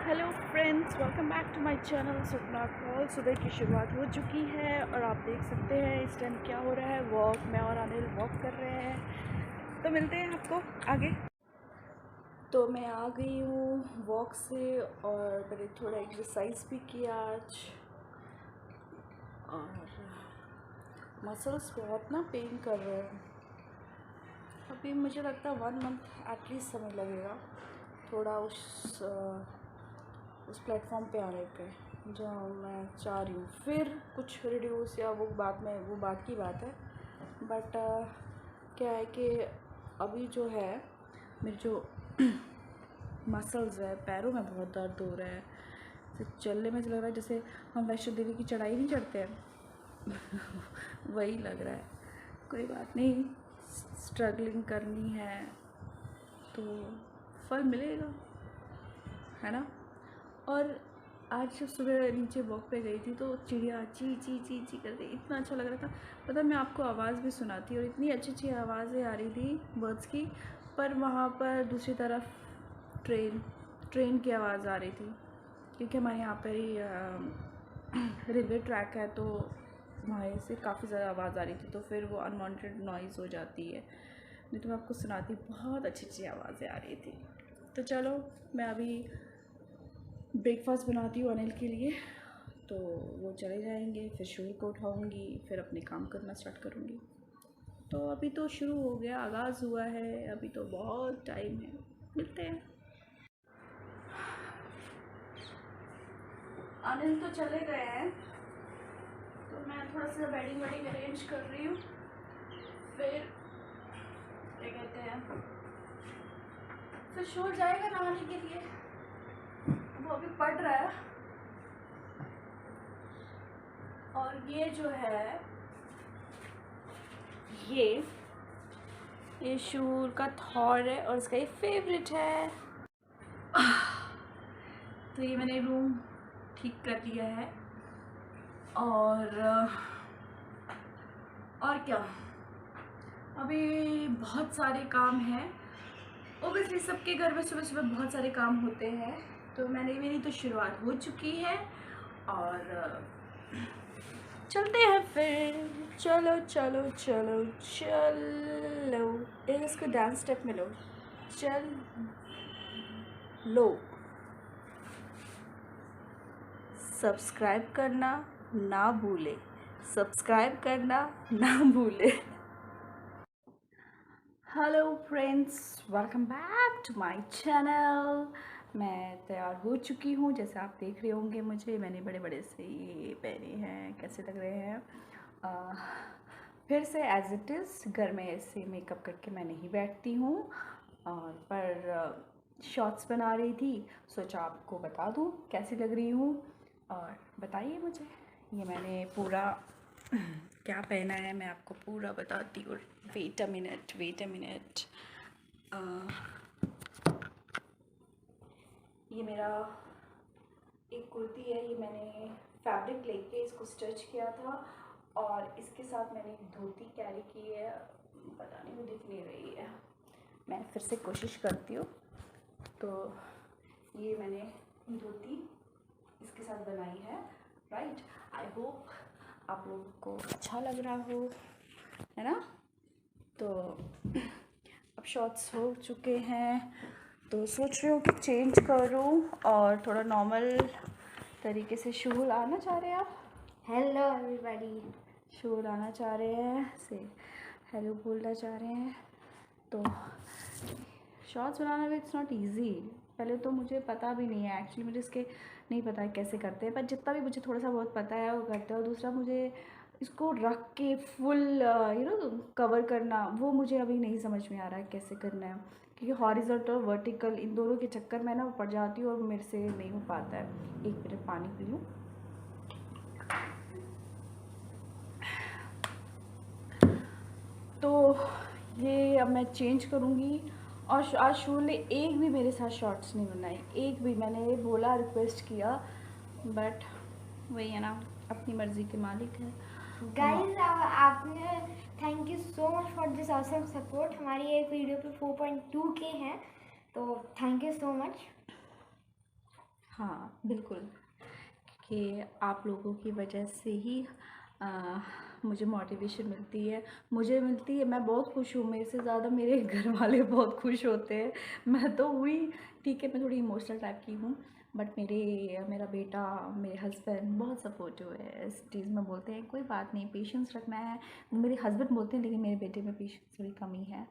Hello friends, welcome back to my channel Sapna Kaul. सुबह की शुरुआत हो चुकी है और आप देख सकते हैं इस टाइम क्या हो रहा है। वॉक मैं और अनिल वॉक कर रहे हैं, तो मिलते हैं आपको आगे। तो मैं आ गई हूँ वॉक से और मैंने थोड़ा एक्सरसाइज भी किया आज। और मसल्स बहुत ना पेन कर रहे हैं। अभी मुझे लगता है 1 मंथ एटलीस्ट समय लगेगा थोड़ा उस प्लेटफॉर्म पे आने पे जो मैं चाह रही हूँ। फिर कुछ रिड्यूस या वो बात की बात है। बट क्या है कि अभी जो है मेरे जो मसल्स है पैरों में बहुत दर्द हो रहा है। चलने में लग रहा है जैसे हम वैष्णो देवी की चढ़ाई नहीं चढ़ते हैं वही लग रहा है। कोई बात नहीं, स्ट्रगलिंग करनी है तो फल मिलेगा, है ना। और आज जब सुबह नीचे वॉक पे गई थी तो चिड़िया ची ची ची ची कर रही, इतना अच्छा लग रहा था। पता मैं आपको आवाज़ भी सुनाती और इतनी अच्छी अच्छी आवाज़ें आ रही थी बर्ड्स की। पर वहाँ पर दूसरी तरफ ट्रेन की आवाज़ आ रही थी, क्योंकि हमारे यहाँ पर ही रेलवे ट्रैक है, तो वहाँ से काफ़ी ज़्यादा आवाज़ आ रही थी। तो फिर वो अनवांटेड नॉइज़ हो जाती है। नहीं तो मैं आपको सुनाती, बहुत अच्छी अच्छी आवाज़ें आ रही थी। तो चलो मैं अभी ब्रेकफास्ट बनाती हूँ अनिल के लिए, तो वो चले जाएंगे, फिर शोर को उठाऊँगी, फिर अपने काम करना स्टार्ट करूँगी। तो अभी तो शुरू हो गया, आगाज़ हुआ है, अभी तो बहुत टाइम है। मिलते हैं। अनिल तो चले गए हैं, तो मैं थोड़ा सा बेडिंग वेडिंग अरेंज कर रही हूँ। फिर क्या कहते हैं, फिर शोर जाएगा नहाने के लिए। वो अभी पढ़ रहा है। और ये जो है ये शूर का थॉर है और इसका ये फेवरेट है। तो ये मैंने रूम ठीक कर लिया है। और क्या, अभी बहुत सारे काम हैं। ओबियसली सबके घर में सुबह सुबह बहुत सारे काम होते हैं, तो मेरी तो शुरुआत हो चुकी है। और चलते हैं फिर। चलो चलो चलो चलो, इसको डांस स्टेप में लो। चल लो, सब्सक्राइब करना ना भूले, सब्सक्राइब करना ना भूले। Hello friends, welcome back to my channel. मैं तैयार हो चुकी हूँ, जैसे आप देख रहे होंगे मुझे। मैंने बड़े बड़े से ये पहने हैं, कैसे लग रहे हैं। फिर से एज इट इज़ घर में ऐसे मेकअप करके मैं नहीं बैठती हूँ। और पर शॉर्ट्स बना रही थी, सोचा आपको बता दूँ कैसी लग रही हूँ। और बताइए मुझे, ये मैंने पूरा क्या पहना है मैं आपको पूरा बताती हूँ। Wait a minute. ये मेरा एक कुर्ती है, ये मैंने फैब्रिक लेके इसको स्टिच किया था। और इसके साथ मैंने एक धोती कैरी की है, पता नहीं वो दिख नहीं रही है, मैं फिर से कोशिश करती हूँ। तो ये मैंने धोती इसके साथ बनाई है, राइट। आई होप आप लोगों को अच्छा लग रहा हो, है ना। तो अब शॉर्ट्स हो चुके हैं, तो सोच रही हूँ कि चेंज करूँ और थोड़ा नॉर्मल तरीके से शूल आना चाह रहे हैं आप। हेलो एवरीबॉडी, शूल आना चाह रहे हैं, से हेलो बोलना चाह रहे हैं। तो शॉर्ट्स बनाना भी इट्स नॉट ईजी। पहले तो मुझे पता भी नहीं है एक्चुअली, मुझे इसके नहीं पता है कैसे करते हैं, पर जितना भी मुझे थोड़ा सा बहुत पता है वो करते हैं। और दूसरा, मुझे इसको रख के फुल कवर करना, वो मुझे अभी नहीं समझ में आ रहा है कैसे करना है, क्योंकि हॉरिजॉन्टल वर्टिकल इन दोनों के चक्कर में ना पड़ जाती हूँ और मेरे से नहीं हो पाता है। एक मिनट पानी पी लूँ। तो ये अब मैं चेंज करूँगी। और आज शूल ने एक भी मेरे साथ शॉर्ट्स नहीं बनाए, एक भी। मैंने बोला, रिक्वेस्ट किया, बट वही है ना, अपनी मर्ज़ी के मालिक है। गाइस आपने thank you so much for this awesome support. हमारी एक वीडियो पे 4.2K हैं, तो थैंक यू सो मच। हाँ बिल्कुल, कि आप लोगों की वजह से ही मुझे मोटिवेशन मिलती है, मुझे मिलती है। मैं बहुत खुश हूँ, मेरे से ज़्यादा मेरे घर वाले बहुत खुश होते हैं। मैं तो हुई, ठीक है, मैं थोड़ी इमोशनल टाइप की हूँ, बट मेरा बेटा, मेरे हस्बैंड बहुत सपोर्टिव है इस चीज़ में। बोलते हैं कोई बात नहीं, पेशेंस रखना है। मेरे हस्बैंड बोलते हैं, लेकिन मेरे बेटे में पेशेंस थोड़ी कमी है।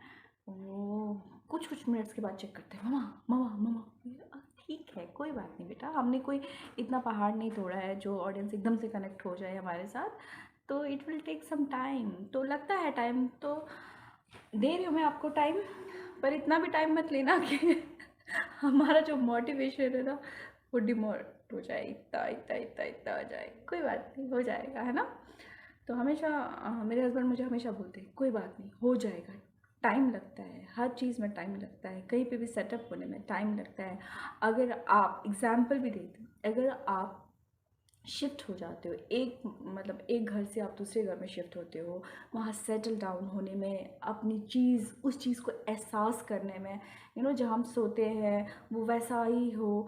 वो कुछ कुछ मिनट्स के बाद चेक करते हैं, मम्मा मम्मा मम्मा। ठीक है, कोई बात नहीं बेटा, हमने कोई इतना पहाड़ नहीं तोड़ा है जो ऑडियंस एकदम से कनेक्ट हो जाए हमारे साथ। तो it will take some time, तो लगता है टाइम, तो दे रही हूँ मैं आपको टाइम, पर इतना भी टाइम मत लेना कि हमारा जो मोटिवेशन है ना वो डिमोट हो जाए, इतना इतना इतना इतना हो जाए। कोई बात नहीं, हो जाएगा, है ना। तो हमेशा मेरे हस्बैंड मुझे हमेशा बोलते हैं कोई बात नहीं, हो जाएगा। टाइम लगता है, हर चीज़ में टाइम लगता है, कहीं पे भी सेटअप होने में टाइम लगता है। अगर आप एग्जाम्पल भी देते हैं, अगर आप शिफ्ट हो जाते हो, एक मतलब एक घर से आप दूसरे घर में शिफ्ट होते हो, वहाँ सेटल डाउन होने में, अपनी चीज़ उस चीज़ को एहसास करने में, जहाँ हम सोते हैं वो वैसा ही हो,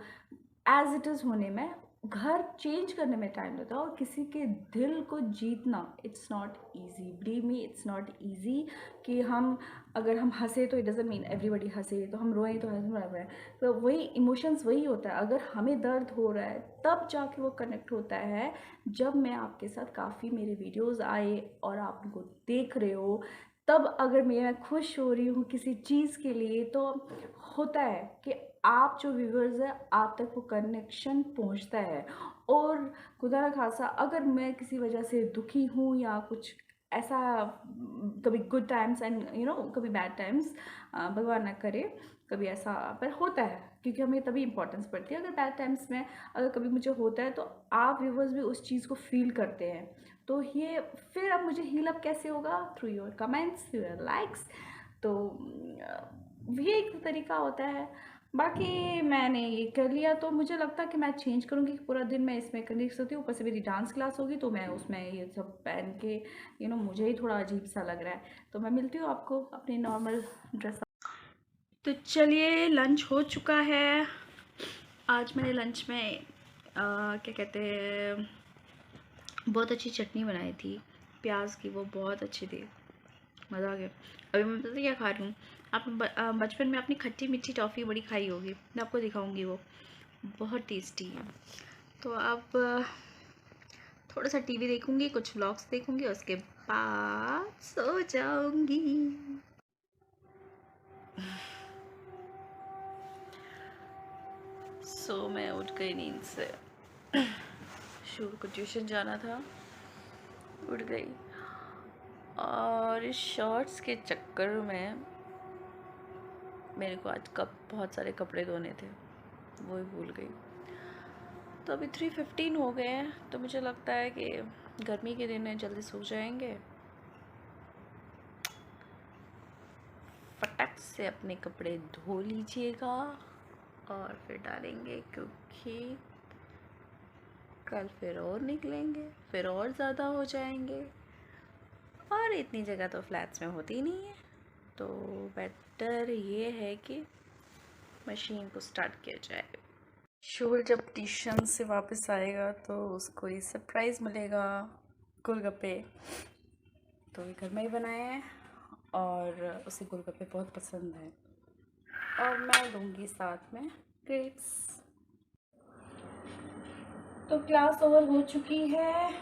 एज इट इज़ होने में, घर चेंज करने में टाइम लगता है। और किसी के दिल को जीतना it's not easy, believe me, it's not easy. कि हम अगर हम हंसे तो इट डजंट मीन एवरीबडी हंसे, तो हम रोएं तो हंस रहे हैं, तो वही इमोशंस वही होता है। अगर हमें दर्द हो रहा है तब जाके वो कनेक्ट होता है, जब मैं आपके साथ काफ़ी मेरे वीडियोस आए और आप उनको देख रहे हो, तब अगर मैं खुश हो रही हूँ किसी चीज़ के लिए, तो होता है कि आप जो व्यूवर्स है आप तक वो कनेक्शन पहुंचता है। और खुदा ना खासा अगर मैं किसी वजह से दुखी हूँ या कुछ ऐसा, कभी गुड टाइम्स एंड कभी बैड टाइम्स, भगवान ना करे कभी ऐसा, पर होता है, क्योंकि हमें तभी इंपॉर्टेंस पड़ती है। अगर बैड टाइम्स में अगर कभी मुझे होता है, तो आप व्यूवर्स भी उस चीज़ को फील करते हैं। तो ये फिर अब मुझे हील अप कैसे होगा? Through your comments, through your likes. तो ये एक तरीका होता है। बाकी मैंने ये कर लिया, तो मुझे लगता है कि मैं चेंज करूँगी कि पूरा दिन मैं इसमें करने सकती हूँ। ऊपर से मेरी डांस क्लास होगी, तो मैं उसमें ये सब पहन के मुझे ही थोड़ा अजीब सा लग रहा है। तो मैं मिलती हूँ आपको अपनी नॉर्मल ड्रेस। तो चलिए, लंच हो चुका है। आज मैंने लंच में क्या कहते हैं, बहुत अच्छी चटनी बनाई थी प्याज की, वो बहुत अच्छी थी, मज़ा आ गया। अभी मैं पता क्या खा रही हूँ, आप बचपन में अपनी खट्टी मीठी टॉफ़ी बड़ी खाई होगी, मैं आपको दिखाऊंगी, वो बहुत टेस्टी है। तो अब थोड़ा सा टीवी देखूंगी, कुछ व्लॉग्स देखूंगी, उसके बाद सो जाऊंगी। सो मैं उठ गई नींद से, शुरू को ट्यूशन जाना था, उठ गई, और इस शॉर्ट्स के चक्कर में मेरे को आज बहुत सारे कपड़े धोने थे, वो ही भूल गई। तो अभी 3:15 हो गए हैं, तो मुझे लगता है कि गर्मी के दिन में जल्दी सूख जाएंगे। फटाक से अपने कपड़े धो लीजिएगा और फिर डालेंगे, क्योंकि कल फिर और निकलेंगे, फिर और ज़्यादा हो जाएंगे, और इतनी जगह तो फ्लैट्स में होती नहीं है। तो बेटर ये है कि मशीन को स्टार्ट किया जाए। शोर जब ट्यूशन से वापस आएगा तो उसको ये सरप्राइज़ मिलेगा, गोलगप्पे। तो ये घर में ही बनाए हैं और उसे गोलगप्पे बहुत पसंद है, और मैं लूँगी साथ में ग्रेप्स। तो क्लास ओवर हो चुकी है।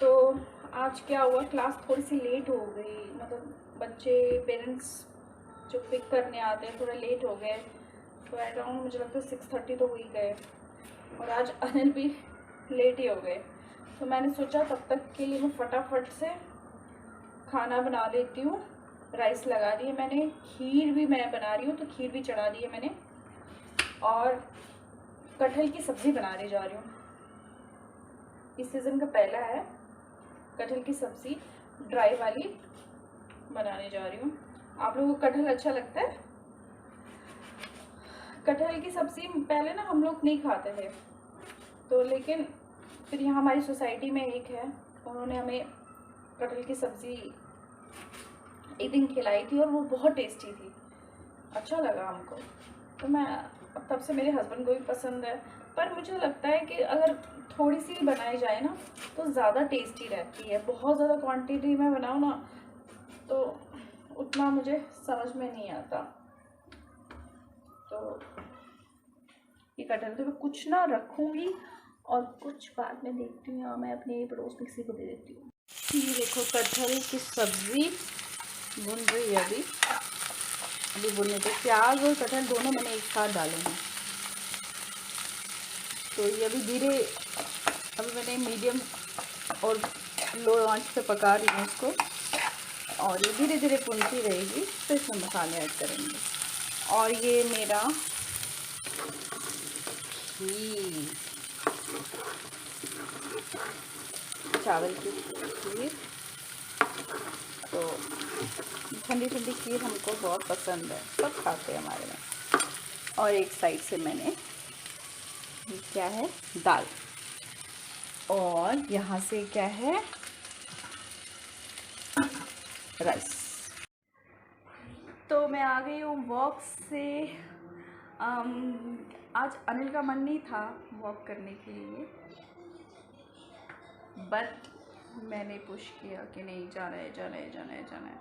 तो आज क्या हुआ, क्लास थोड़ी सी लेट हो गई, मतलब बच्चे पेरेंट्स जो पिक करने आते हैं थोड़ा लेट हो गए, तो अराउंड मुझे लगता है 6:30 तो हो ही गए, और आज अनिल भी लेट ही हो गए। तो मैंने सोचा तब तक के लिए मैं फटाफट से खाना बना लेती हूँ। राइस लगा दिए मैंने, खीर भी मैं बना रही हूँ, तो खीर भी चढ़ा दी है मैंने, और कटहल की सब्ज़ी बनाने जा रही हूँ। इस सीज़न का पहला है, कटहल की सब्ज़ी ड्राई वाली बनाने जा रही हूँ। आप लोगों को कटहल अच्छा लगता है? कटहल की सब्ज़ी पहले ना हम लोग नहीं खाते थे, तो लेकिन फिर यहाँ हमारी सोसाइटी में एक है, उन्होंने हमें कटहल की सब्ज़ी एक दिन खिलाई थी, और वो बहुत टेस्टी थी, अच्छा लगा हमको। तो मैं अब तब से मेरे हस्बैंड को भी पसंद है। पर मुझे लगता है कि अगर थोड़ी सी बनाई जाए ना तो ज़्यादा टेस्टी रहती है। बहुत ज़्यादा क्वांटिटी में बनाओ ना तो उतना मुझे समझ में नहीं आता। तो ये कटहल तो मैं कुछ ना रखूँगी और कुछ बाद में देखती हूँ। मैं अपने पड़ोस मिक्सी को दे देती हूँ। ये देखो कटहल की सब्ज़ी भुन रही है अभी भुनने पे प्याज और कटहल दोनों मैंने एक साथ डाले हैं। तो ये अभी मैंने मीडियम और लो आंच पे पका रही हूँ इसको, और ये धीरे धीरे भुनती रहेगी। तो इसमें मसाले ऐड करेंगे। और ये मेरा खीर, चावल की खीर, तो ठंडी ठंडी खीर हमको बहुत पसंद है, सब खाते हैं हमारे में। और एक साइड से मैंने क्या है दाल, और यहाँ से क्या है राइस। तो मैं आ गई हूँ वॉक से। आज अनिल का मन नहीं था वॉक करने के लिए, बट मैंने पुश किया कि नहीं जाना है जाना है जाना है जाना है,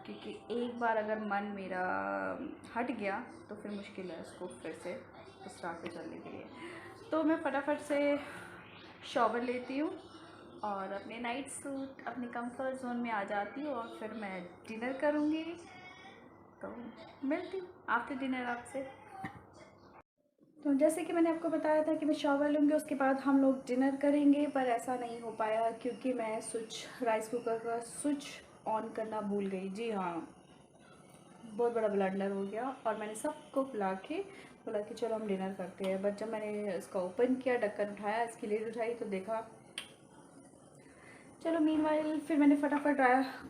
क्योंकि एक बार अगर मन मेरा हट गया तो फिर मुश्किल है उसको फिर से उस राह पे चलने के लिए। तो मैं फटाफट से शॉवर लेती हूँ और अपने नाइट सूट अपने कंफर्ट जोन में आ जाती हूँ, और फिर मैं डिनर करूँगी। तो मिलती हूँ आफ्टर डिनर आपसे। तो जैसे कि मैंने आपको बताया था कि मैं शॉवर लूँगी, उसके बाद हम लोग डिनर करेंगे, पर ऐसा नहीं हो पाया क्योंकि मैं राइस कुकर का स्विच ऑन करना भूल गई। जी हाँ, बहुत बड़ा ब्लंडर हो गया। और मैंने सबको बोला कि चलो हम डिनर करते हैं, बट जब मैंने इसका ओपन किया, ढक्कन उठाया, इसकी लीड उठाई तो देखा। चलो मीनवाइल फिर मैंने फटाफट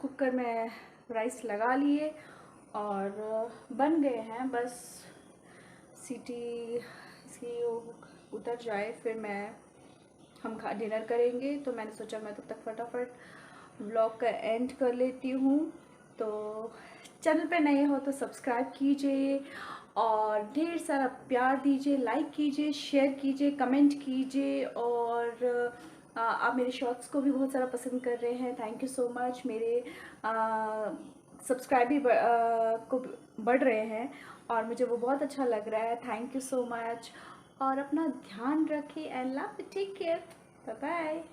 कुकर में राइस लगा लिए और बन गए हैं। बस सीटी इसकी उतर जाए फिर हम डिनर करेंगे। तो मैंने सोचा मैं तब तक फटाफट व्लॉग का एंड कर लेती हूँ। तो चैनल पे नए हो तो सब्सक्राइब कीजिए और ढेर सारा प्यार दीजिए, लाइक कीजिए, शेयर कीजिए, कमेंट कीजिए। और आप मेरे शॉर्ट्स को भी बहुत सारा पसंद कर रहे हैं, थैंक यू सो मच। मेरे सब्सक्राइब भी को बढ़ रहे हैं और मुझे वो बहुत अच्छा लग रहा है, थैंक यू सो मच। और अपना ध्यान रखिए and love, take care, bye bye.